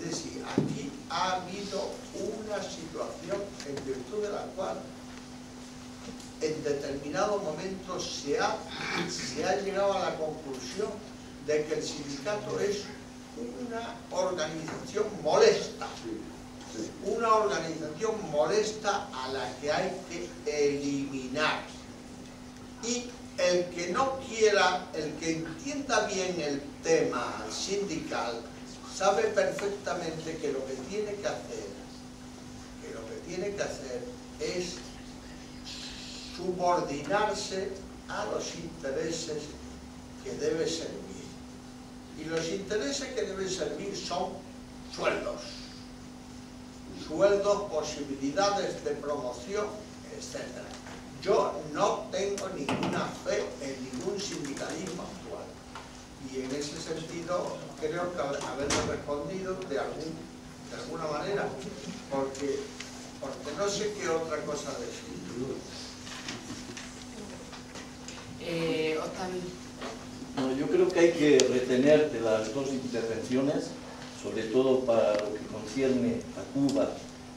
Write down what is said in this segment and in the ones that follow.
Es decir, aquí ha habido una situación en virtud de la cual en determinado momento se ha llegado a la conclusión de que el sindicato es una organización molesta, una organización molesta a la que hay que eliminar. Y el que no quiera, el que entienda bien el tema sindical, sabe perfectamente que lo que tiene que hacer es subordinarse a los intereses que debe servir. Y los intereses que deben servir son sueldos, posibilidades de promoción, etc. Yo no tengo ninguna fe en ningún sindicalismo actual. Y en ese sentido creo que haberle respondido de alguna manera, porque no sé qué otra cosa decir. Octavio. No, yo creo que hay que retener de las dos intervenciones, sobre todo para lo que concierne a Cuba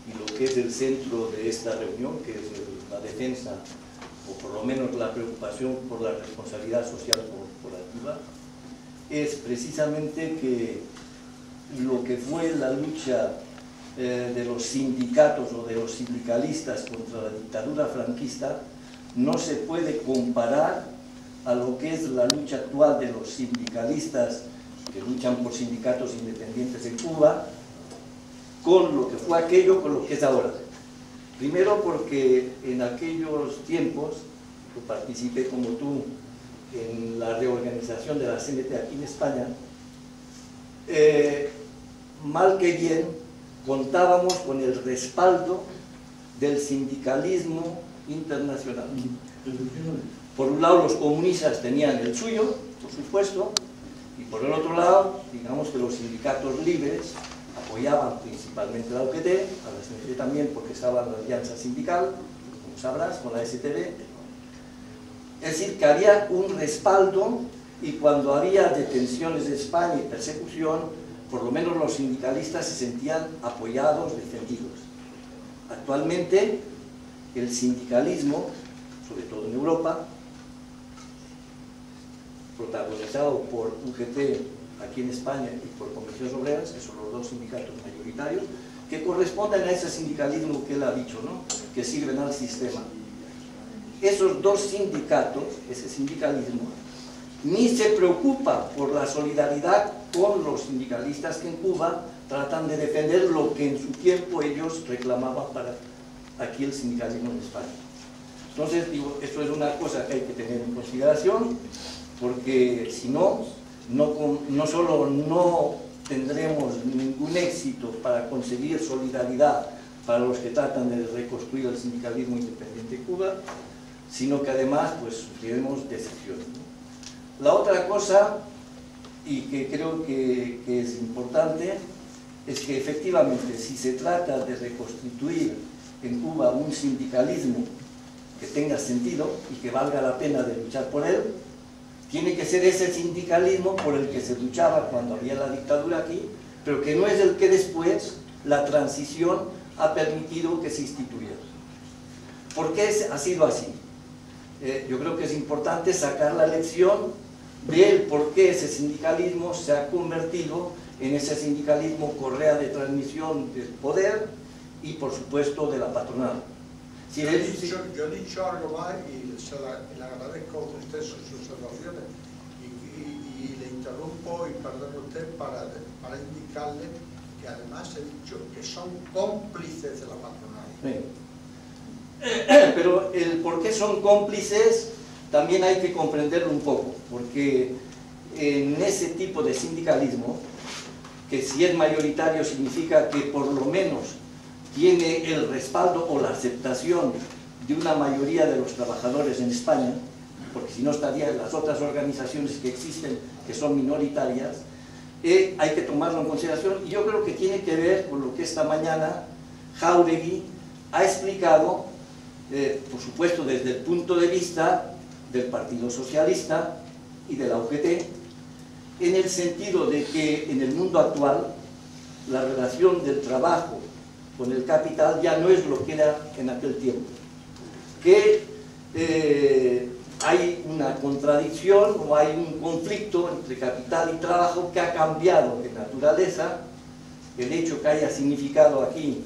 y lo que es el centro de esta reunión, que es la defensa, o por lo menos la preocupación por la responsabilidad social corporativa, es precisamente que lo que fue la lucha de los sindicatos o de los sindicalistas contra la dictadura franquista no se puede comparar a lo que es la lucha actual de los sindicalistas que luchan por sindicatos independientes en Cuba, con lo que fue aquello, con lo que es ahora. Primero porque en aquellos tiempos, yo participé como tú en la reorganización de la CNT aquí en España, mal que bien contábamos con el respaldo del sindicalismo internacional. Por un lado los comunistas tenían el suyo, por supuesto, y por el otro lado, digamos que los sindicatos libres apoyaban principalmente la UGT, a la CNT también porque estaba en la alianza sindical, como sabrás, con la STB. Es decir, que había un respaldo, y cuando había detenciones de España y persecución, por lo menos los sindicalistas se sentían apoyados, defendidos. Actualmente, el sindicalismo, sobre todo en Europa, protagonizado por UGT aquí en España y por Comisiones Obreras, que son los dos sindicatos mayoritarios, que corresponden a ese sindicalismo que él ha dicho, ¿no?, que sirven al sistema. Esos dos sindicatos, ese sindicalismo, ni se preocupa por la solidaridad con los sindicalistas que en Cuba tratan de defender lo que en su tiempo ellos reclamaban para aquí el sindicalismo en España. Entonces, digo, esto es una cosa que hay que tener en consideración, porque si no, no solo no tendremos ningún éxito para conseguir solidaridad para los que tratan de reconstruir el sindicalismo independiente de Cuba, sino que además pues sufriremos decepción, ¿no? La otra cosa, y que creo que es importante, es que efectivamente si se trata de reconstituir en Cuba un sindicalismo que tenga sentido y que valga la pena de luchar por él, tiene que ser ese sindicalismo por el que se luchaba cuando había la dictadura aquí, pero que no es el que después la transición ha permitido que se instituyera. ¿Por qué ha sido así? Yo creo que es importante sacar la lección de por qué ese sindicalismo se ha convertido en ese sindicalismo correa de transmisión del poder y por supuesto de la patronal. Si yo he dicho algo más y le agradezco a usted sus observaciones y le interrumpo y perdone usted para indicarle que además he dicho que son cómplices de la patronal. Sí. Pero el por qué son cómplices también hay que comprenderlo un poco, porque en ese tipo de sindicalismo, que si es mayoritario significa que por lo menos tiene el respaldo o la aceptación de una mayoría de los trabajadores en España, porque si no estarían las otras organizaciones que existen, que son minoritarias, hay que tomarlo en consideración, y yo creo que tiene que ver con lo que esta mañana Jáuregui ha explicado, por supuesto desde el punto de vista del Partido Socialista y de la UGT, en el sentido de que en el mundo actual la relación del trabajo con el capital ya no es lo que era en aquel tiempo. Que hay una contradicción o hay un conflicto entre capital y trabajo que ha cambiado de naturaleza. El hecho que haya significado aquí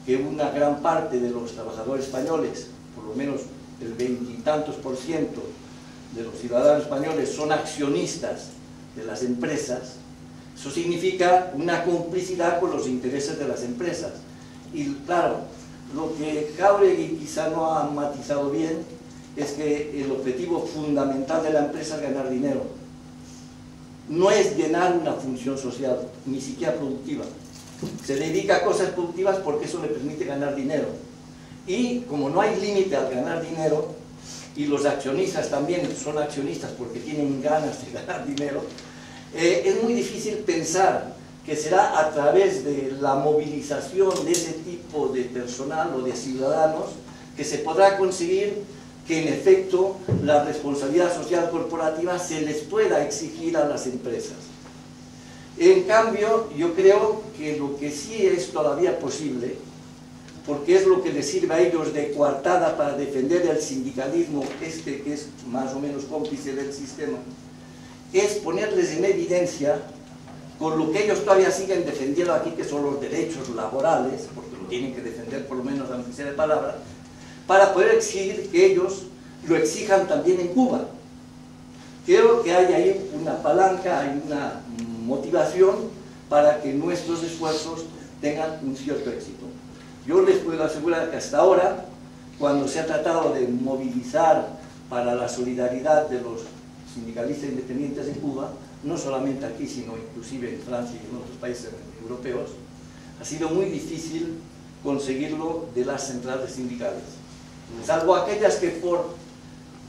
que una gran parte de los trabajadores españoles, por lo menos el 20 y tantos % de los ciudadanos españoles son accionistas de las empresas, eso significa una complicidad con los intereses de las empresas. Y claro, lo que Jáuregui quizá no ha matizado bien es que el objetivo fundamental de la empresa es ganar dinero. No es llenar una función social, ni siquiera productiva. Se dedica a cosas productivas porque eso le permite ganar dinero. Y como no hay límite al ganar dinero, y los accionistas también son accionistas porque tienen ganas de ganar dinero, es muy difícil pensar que será a través de la movilización de ese tipo de personal o de ciudadanos que se podrá conseguir que en efecto la responsabilidad social corporativa se les pueda exigir a las empresas. En cambio, yo creo que lo que sí es todavía posible, porque es lo que les sirve a ellos de coartada para defender el sindicalismo, que es más o menos cómplice del sistema, es ponerles en evidencia con lo que ellos todavía siguen defendiendo aquí, que son los derechos laborales, porque lo tienen que defender por lo menos aunque sea de palabra, para poder exigir que ellos lo exijan también en Cuba. Creo que hay ahí una palanca, hay una motivación para que nuestros esfuerzos tengan un cierto éxito. Yo les puedo asegurar que hasta ahora, cuando se ha tratado de movilizar para la solidaridad de los sindicalistas independientes en Cuba, no solamente aquí, sino inclusive en Francia y en otros países europeos, ha sido muy difícil conseguirlo de las centrales sindicales, salvo aquellas que por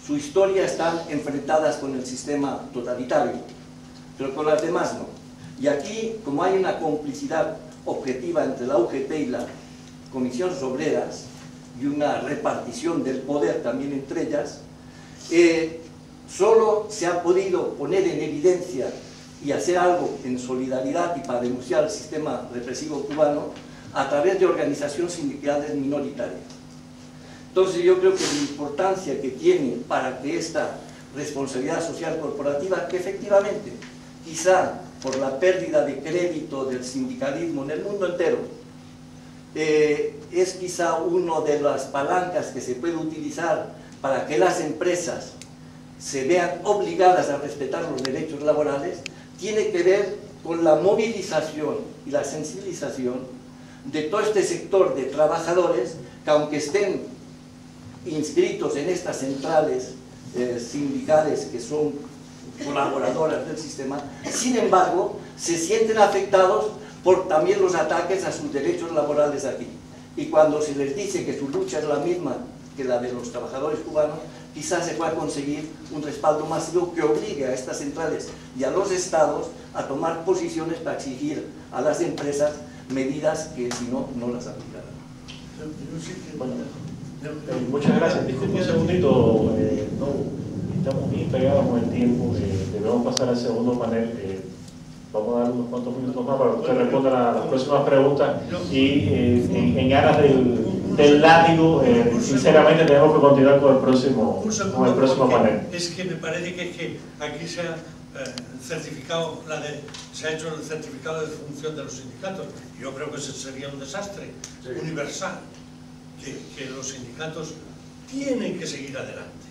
su historia están enfrentadas con el sistema totalitario, pero con las demás no. Y aquí, como hay una complicidad objetiva entre la UGT y las comisiones obreras, y una repartición del poder también entre ellas, solo se ha podido poner en evidencia y hacer algo en solidaridad y para denunciar el sistema represivo cubano a través de organizaciones sindicales minoritarias. Entonces yo creo que la importancia que tiene para que esta responsabilidad social corporativa, que efectivamente, quizá por la pérdida de crédito del sindicalismo en el mundo entero, es quizá una de las palancas que se puede utilizar para que las empresas se vean obligadas a respetar los derechos laborales, tiene que ver con la movilización y la sensibilización de todo este sector de trabajadores que, aunque estén inscritos en estas centrales sindicales que son colaboradoras del sistema, sin embargo, se sienten afectados por también los ataques a sus derechos laborales aquí. Y cuando se les dice que su lucha es la misma que la de los trabajadores cubanos, quizás se pueda conseguir un respaldo masivo que obligue a estas centrales y a los estados a tomar posiciones para exigir a las empresas medidas que si no, no las aplicarán. Bueno, muchas gracias. Disculpe un segundito, estamos bien pegados con el tiempo, debemos pasar al segundo panel. Vamos a dar unos cuantos minutos más para que usted responda a las próximas preguntas y en aras del látigo, sinceramente tenemos que continuar con el próximo panel. Es que me parece que aquí se ha certificado, se ha hecho el certificado de función de los sindicatos. Yo creo que ese sería un desastre universal, que los sindicatos tienen que seguir adelante,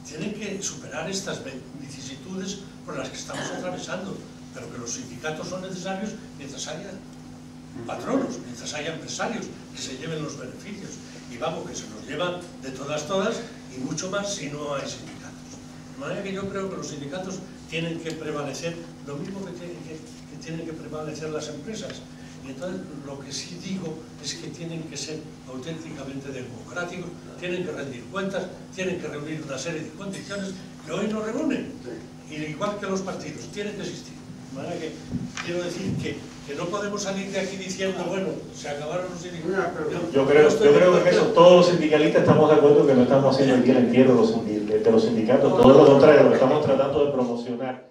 tienen que superar estas vicisitudes por las que estamos atravesando, pero que los sindicatos son necesarios mientras haya patronos, mientras haya empresarios que se lleven los beneficios, y vamos, que se los llevan de todas y mucho más si no hay sindicatos. De manera que yo creo que los sindicatos tienen que prevalecer lo mismo que tienen que prevalecer las empresas. Y entonces lo que sí digo es que tienen que ser auténticamente democráticos, tienen que rendir cuentas, tienen que reunir una serie de condiciones que hoy no reúnen, y igual que los partidos, tienen que existir. De manera que quiero decir que no podemos salir de aquí diciendo, bueno, se acabaron los sindicatos. Yo creo que en eso todos los sindicalistas estamos de acuerdo que no estamos haciendo el entierro de los sindicatos, todo lo contrario, lo estamos tratando de promocionar.